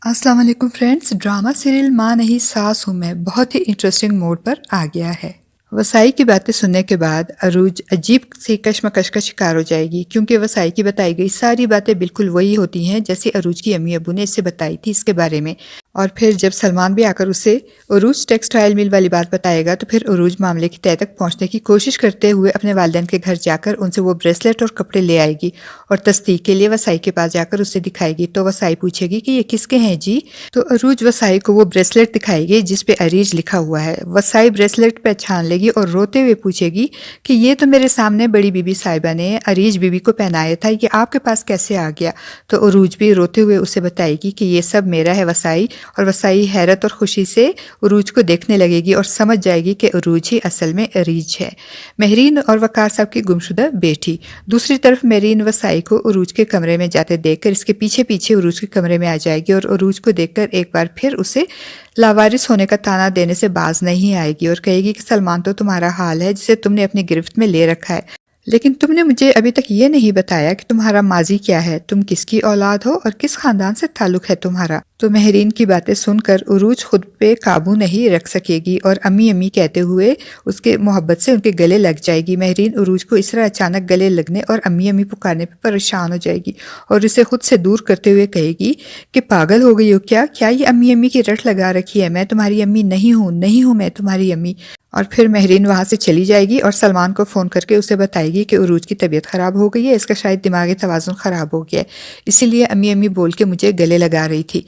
السلام علیکم friends, drama serial ماں نہیں ساس ہوں میں بہت ہی انٹرسٹنگ موڈ پر آ گیا ہے۔ وسائی کی باتیں سننے کے بعد عروج عجیب سی کشمکش کا شکار ہو جائے گی، کیونکہ وسائی کی بتائی گئی ساری باتیں بالکل وہی ہوتی ہیں جیسے عروج کی امی ابو نے اسے بتائی تھی اس کے بارے میں۔ اور پھر جب سلمان بھی آ کر اسے عروج ٹیکسٹائل مل والی بات بتائے گا تو پھر عروج معاملے کی تہہ تک پہنچنے کی کوشش کرتے ہوئے اپنے والدین کے گھر جا کر ان سے وہ بریسلیٹ اور کپڑے لے آئے گی اور تصدیق کے لیے وسائی کے پاس جا کر اسے دکھائے گی۔ تو وسائی پوچھے گی کہ یہ کس کے ہیں جی؟ تو عروج وسائی کو وہ بریسلیٹ دکھائے گی جس پہ اریج لکھا ہوا ہے۔ وسائی بریسلیٹ پہچان لے گی اور روتے ہوئے پوچھے گی کہ یہ تو میرے سامنے بڑی بی بی صاحبہ نے اریج بی بی کو پہنایا تھا، یہ آپ کے پاس کیسے آ گیا؟ تو عروج بھی روتے ہوئے اسے بتائے گی کہ یہ سب میرا ہے وسائی، اور وسائی حیرت اور خوشی سے عروج کو دیکھنے لگے گی اور سمجھ جائے گی کہ عروج ہی اصل میں اریج ہے، مہرین اور وقار صاحب کی گمشدہ بیٹی۔ دوسری طرف مہرین وسائی کو عروج کے کمرے میں جاتے دیکھ کر اس کے پیچھے پیچھے عروج کے کمرے میں آ جائے گی اور عروج کو دیکھ کر ایک بار پھر اسے لاوارث ہونے کا طعنہ دینے سے باز نہیں آئے گی اور کہے گی کہ سلمان تو تمہارا حال ہے جسے تم نے اپنی گرفت میں لے رکھا ہے، لیکن تم نے مجھے ابھی تک یہ نہیں بتایا کہ تمہارا ماضی کیا ہے، تم کس کی اولاد ہو اور کس خاندان سے تعلق ہے تمہارا۔ تو مہرین کی باتیں سن کر عروج خود پہ قابو نہیں رکھ سکے گی اور امی امی کہتے ہوئے اس کے محبت سے ان کے گلے لگ جائے گی۔ مہرین عروج کو اس طرح اچانک گلے لگنے اور امی امی پکارنے پہ پریشان ہو جائے گی اور اسے خود سے دور کرتے ہوئے کہے گی کہ پاگل ہو گئی ہو کیا یہ امی امی کی رٹ لگا رکھی ہے؟ میں تمہاری امی نہیں ہوں میں تمہاری امی۔ اور پھر مہرین وہاں سے چلی جائے گی اور سلمان کو فون کر کے اسے بتائے گی کہ عروج کی طبیعت خراب ہو گئی ہے، اس کا شاید دماغی توازن خراب ہو گیا ہے، اسی لیے امی امی بول کے مجھے گلے لگا رہی تھی۔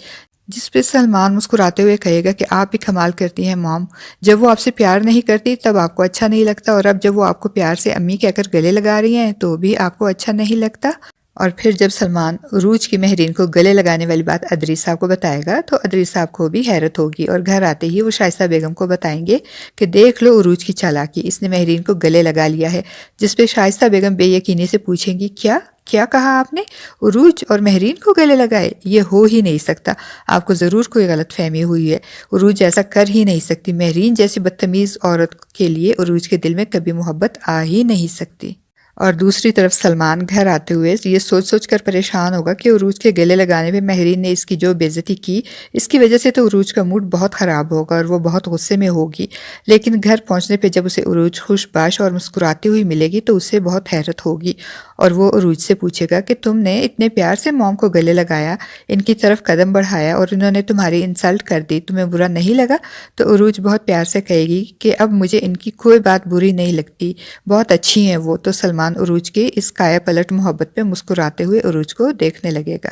جس پہ سلمان مسکراتے ہوئے کہے گا کہ آپ بھی کمال کرتی ہیں مام، جب وہ آپ سے پیار نہیں کرتی تب آپ کو اچھا نہیں لگتا، اور اب جب وہ آپ کو پیار سے امی کہہ کر گلے لگا رہی ہیں تو بھی آپ کو اچھا نہیں لگتا۔ اور پھر جب سلمان عروج کی مہرین کو گلے لگانے والی بات ادریس صاحب کو بتائے گا تو ادریس صاحب کو بھی حیرت ہوگی اور گھر آتے ہی وہ شائستہ بیگم کو بتائیں گے کہ دیکھ لو عروج کی چالاکی، اس نے مہرین کو گلے لگا لیا ہے۔ جس پہ شائستہ بیگم بے یقینی سے پوچھیں گی کیا کہا آپ نے؟ عروج اور مہرین کو گلے لگائے؟ یہ ہو ہی نہیں سکتا، آپ کو ضرور کوئی غلط فہمی ہوئی ہے، عروج ایسا کر ہی نہیں سکتی، مہرین جیسی بدتمیز عورت کے لیے عروج کے دل میں کبھی محبت آ ہی نہیں سکتی۔ اور دوسری طرف سلمان گھر آتے ہوئے یہ سوچ کر پریشان ہوگا کہ عروج کے گلے لگانے پہ مہرین نے اس کی جو بے عزتی کی، اس کی وجہ سے تو عروج کا موڈ بہت خراب ہوگا اور وہ بہت غصے میں ہوگی، لیکن گھر پہنچنے پہ جب اسے عروج خوش باش اور مسکراتی ہوئی ملے گی تو اسے بہت حیرت ہوگی اور وہ عروج سے پوچھے گا کہ تم نے اتنے پیار سے موم کو گلے لگایا، ان کی طرف قدم بڑھایا اور انہوں نے تمہاری انسلٹ کر دی، تمہیں برا نہیں لگا؟ تو عروج بہت پیار سے کہے گی کہ اب مجھے ان کی کوئی بات بری نہیں لگتی، بہت اچھی ہیں وہ۔ تو سلمان عروج کے اس کایا پلٹ محبت پہ مسکراتے ہوئے عروج کو دیکھنے لگے گا۔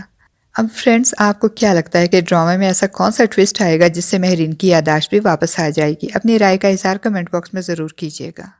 اب فرینڈز، آپ کو کیا لگتا ہے کہ ڈرامے میں ایسا کون سا ٹویسٹ آئے گا جس سے مہرین کی یادداشت بھی واپس آ جائے گی؟ اپنی رائے کا اظہار کمنٹ باکس میں ضرور کیجیے گا۔